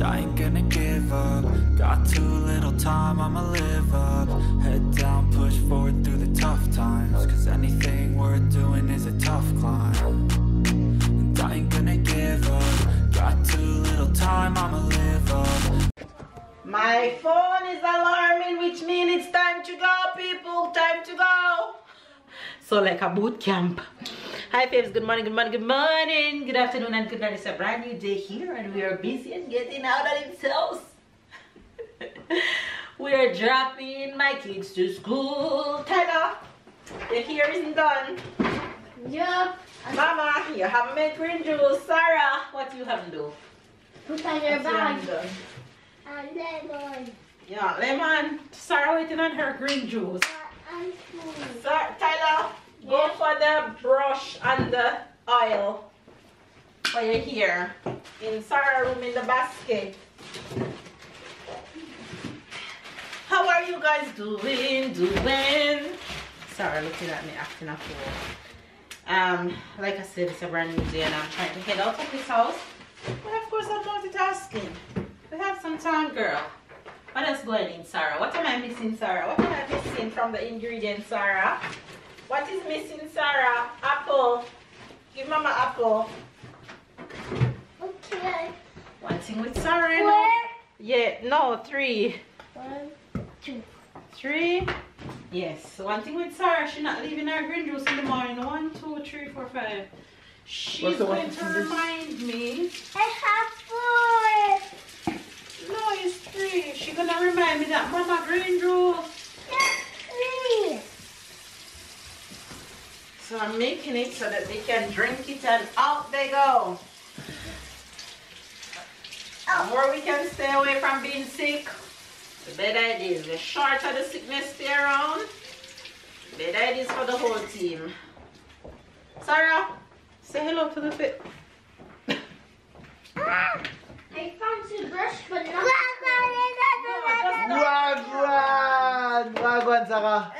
I ain't gonna give up. Got too little time, I'ma live up. Head down, push forward through the tough times. Cause anything worth doing is a tough climb. And I ain't gonna give up. Got too little time, I'ma live up. My phone is alarming, which means it's time to go, people. Time to go. So like a boot camp. Hi babes, good morning, good morning, good morning, good afternoon and good night. It's a brand new day here and we are busy and getting out of this house. We are dropping my kids to school. Tyler, your hair isn't done. Yeah. Mama, you haven't made green juice. Sarah, what you haven't done? Put on your bag. And lemon. Yeah, lemon. Sarah waiting on her green juice. And food. Tyler, go for the brush and the oil for your hair. In Sarah's room in the basket. How are you guys doing? Sarah looking at me acting a fool. Like I said, it's a brand new day and I'm trying to head out of this house. But of course I'm multitasking. We have some time, girl. What else going in, Sarah? What am I missing, Sarah? What am I missing from the ingredients, Sarah? What is missing, Sarah? Apple. Give Mama apple. Okay. One thing with Sarah. Four. Yeah, no, 3. 1, 2. 3. Yes. One thing with Sarah, she's not leaving her green juice in the morning. 1, 2, 3, 4, 5. She's going to remind me. I have 4. No, it's 3. She's gonna remind me that Mama green juice. That's 3. So I'm making it so that they can drink it and out they go. The more we can stay away from being sick, the better it is. The shorter the sickness stay around, the better it is for the whole team. Sarah, say hello to the fit. I found the brush, but not. Wagwan, Sarah.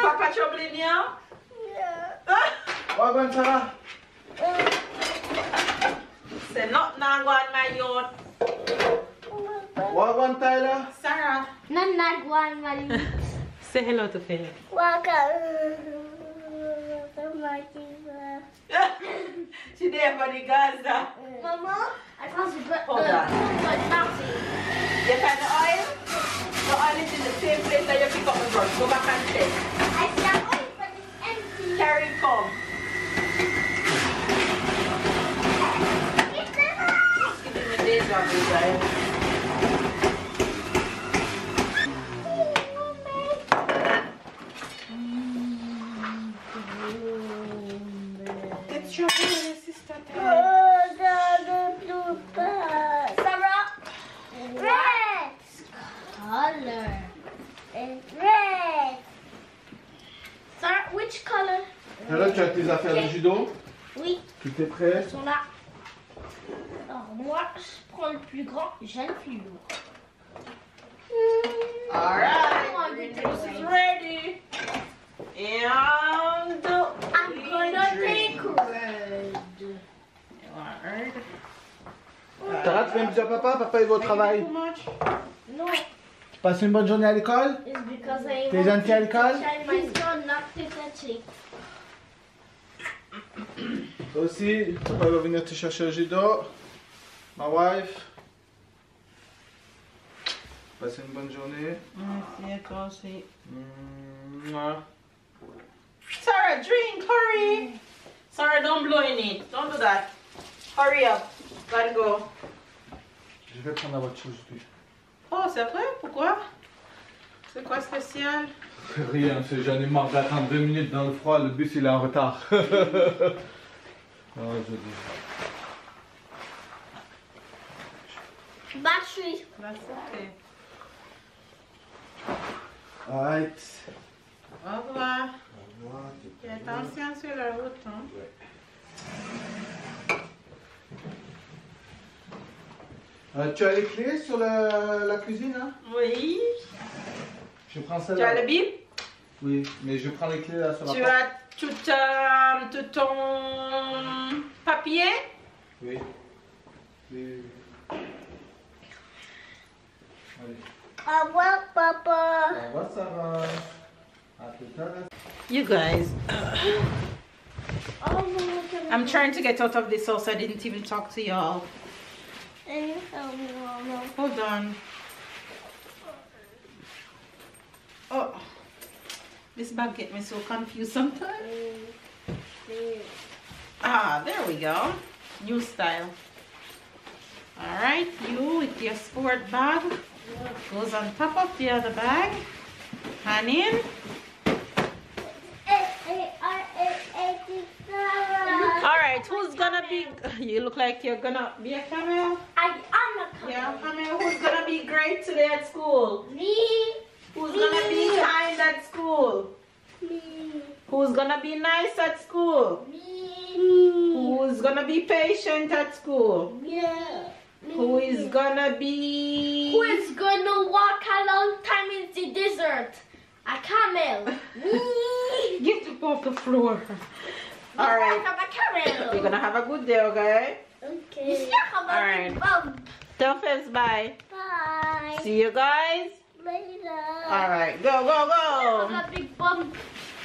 Papa troubling you? Wagwan, Sarah. Say not now go on my yacht. Wagwan, Tyler. Sarah. Not one, Mali. Say hello to Phil. She there for the Gaza. Mama, I found the brush. Hold on. You find the oil? The oil is in the same place that you pick up the brush. Go back and check. I found oil, but it's empty. Carry it, come. Just give me days of this, right? Get your hair, sister. Sarah, red color. It's red. Sarah, which color? Tyler, tu as tes affaires de judo? Oui, Tout est prêt? ils sont là. Alors moi, je prends le plus grand, j'ai le plus lourd. Alright, green juice is ready. And I'm gonna take red. Alright. Sarah, tu viens me dire papa? Papa, il va au travail. Too much? No, Tu passes une bonne journée à l'école? it's because I T'es want gentil à l'école? to my son not to touch it. Toi aussi, papa va venir te chercher au judo. Ma wife. Passez une bonne journée. Merci, toi aussi. Mouah. Sarah, drink, hurry. Sarah, don't blow in it. Don't do that. Hurry up. Gotta go. Je vais prendre la voiture aujourd'hui. Oh, c'est vrai? Pourquoi? C'est quoi spécial? Rien, j'en ai marre d'attendre 2 minutes dans le froid, le bus il est en retard. Non, je dis. Battery. That's okay. Alright. Au revoir. Fais attention sur la route. Hein? Tu as les clés sur la cuisine hein? Oui. Je prends Tu celle-là. as le bip? Oui, mais je prends les clés là sur la Tu porte. tout ton papier? Oui. Oui. Allez. Au revoir, papa. Au revoir, Sarah. À tout à l'heure. You guys, Oh, no, I'm trying to get out of this house. I didn't even talk to y'all. Hold on. Oh, this bag get me so confused sometimes. Ah, there we go. New style. All right, you with your sport bag goes on top of the other bag. Hand in. All right, who's gonna be? You look like you're gonna be a camel. I'm a camel. Yeah, camel. Who's gonna be great today at school? Me. Who's gonna be kind at school? Me. Who's gonna be nice at school? Me. Who's gonna be patient at school? Yeah. Who is gonna be? Who is gonna walk a long time in the desert? A camel. Me. Get up off the floor. All right. I'm a camel. You're gonna have a good day, okay? Okay. You still have a Alright. big bump. Tell Fez bye. Bye. See you guys. Later. All right, go, go, I go. have a big bump.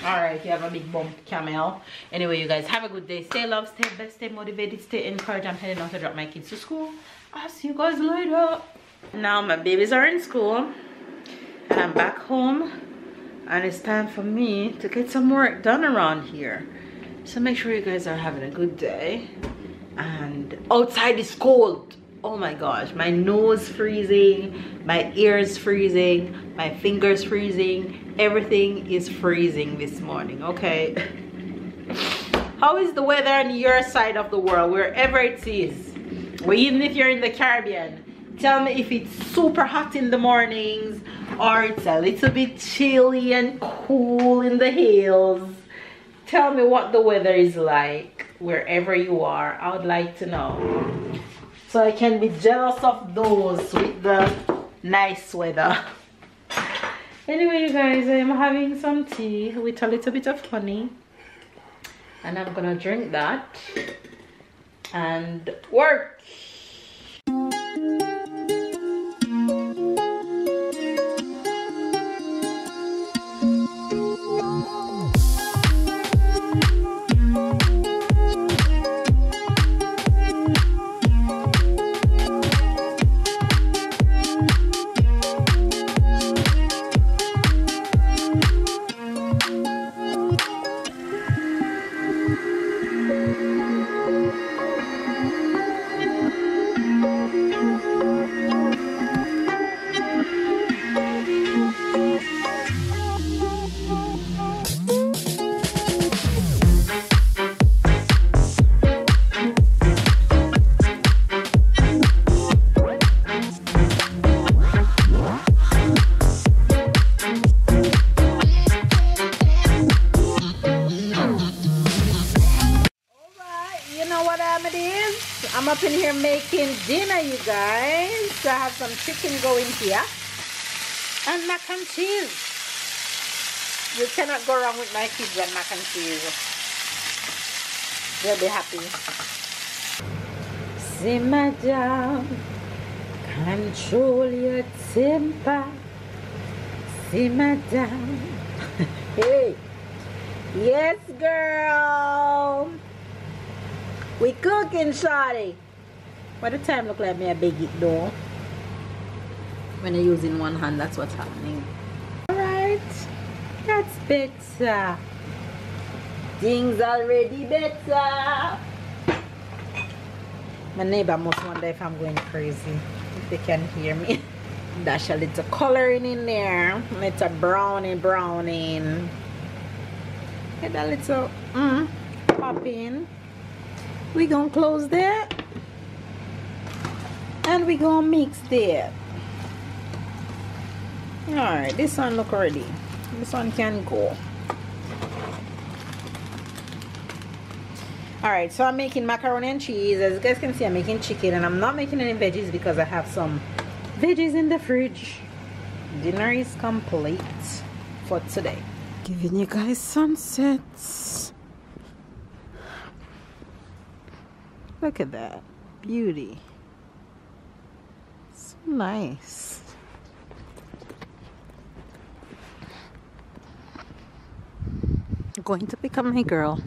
All right, you have a big bump, camel. Anyway, you guys have a good day. Stay loved, stay blessed, stay motivated, stay encouraged. I'm heading out to drop my kids to school. I'll see you guys later. Now my babies are in school and I'm back home, and it's time for me to get some work done around here. So make sure you guys are having a good day. And outside is cold. Oh my gosh, my nose freezing, my ears freezing, my fingers freezing, everything is freezing this morning, okay? How is the weather on your side of the world, wherever it is? Or even if you're in the Caribbean, tell me if it's super hot in the mornings or it's a little bit chilly and cool in the hills. Tell me what the weather is like wherever you are. I would like to know, so I can be jealous of those with the nice weather. Anyway, you guys, I am having some tea with a little bit of honey, and I'm gonna drink that and work. I'm up in here making dinner, you guys. So I have some chicken going here and mac and cheese. You cannot go wrong with my kids and mac and cheese. They'll be happy. Simmer down, control your temper. Simmer down. Hey, yes, girl. We cooking, shawty. By the time look like me, I beg it though. When you're using one hand, that's what's happening. Alright, that's better. Things already better. My neighbor must wonder if I'm going crazy, if they can hear me. Dash a little coloring in there. Little browning. Get a little pop in. We gonna close that and we gonna mix that. All right, this one look ready. This one can go. All right, so I'm making macaroni and cheese. As you guys can see, I'm making chicken, and I'm not making any veggies because I have some veggies in the fridge. Dinner is complete for today. Giving you guys sunsets. Look at that. Beauty. So nice. I'm going to pick up my girl.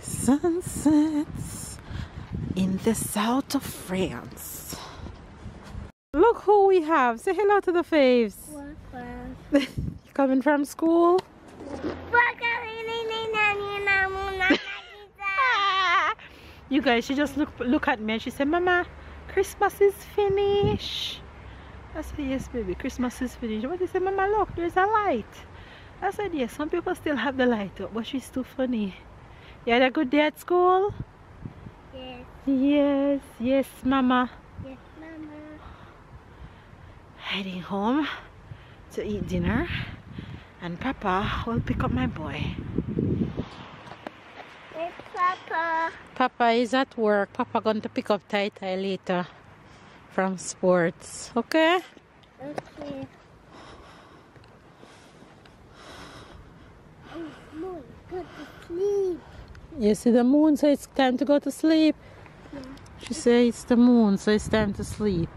Sunsets in the south of France. Look who we have. Say hello to the faves. You coming from school? You guys, she just look at me and she said, Mama, Christmas is finished. I said, yes baby, Christmas is finished. But she said, Mama, look, there's a light. I said, yes, some people still have the light up, but she's too funny. You had a good day at school? Yes. Yes, yes, Mama. Yes, Mama. Heading home to eat dinner, and Papa will pick up my boy. Yes, Papa. Papa is at work. Papa going to pick up Tai Tai later from sports. Okay? Okay. Oh, Mom, go to sleep. You see the moon, so it's time to go to sleep. Yeah. She says it's the moon, so it's time to sleep.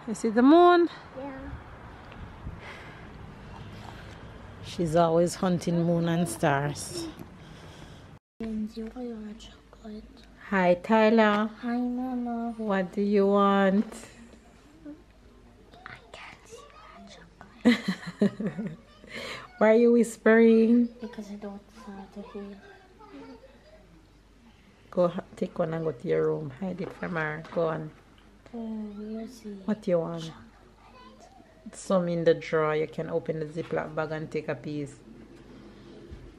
You see the moon? Yeah. She's always hunting moon and stars. You want your chocolate? Hi, Tyler. Hi, Mama. What do you want? I can't see my chocolate. Why are you whispering? Because I don't want to hear. Go take one and go to your room. Hide it from her. Go on. We'll see. What do you want? Some in the drawer. You can open the Ziploc bag and take a piece.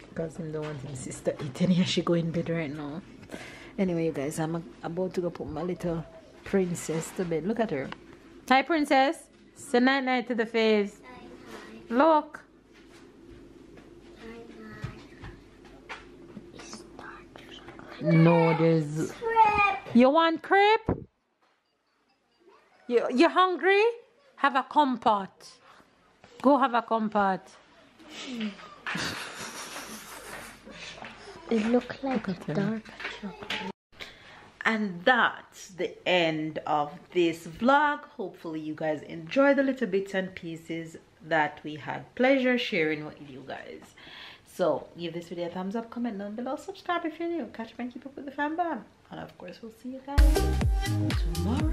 Because I don't want his sister eating. Here she go in bed right now. Anyway, you guys, I'm about to go put my little princess to bed. Look at her. Hi, princess. Say night night to the face. Look. No, there's. You want crepe? You hungry? Have a compote. Go have a compote. It looks like a dark chocolate. And that's the end of this vlog. Hopefully you guys enjoy the little bits and pieces that we had pleasure sharing with you guys. So give this video a thumbs up, comment down below, subscribe if you're new, catch me and keep up with the fam bam, and of course we'll see you guys tomorrow.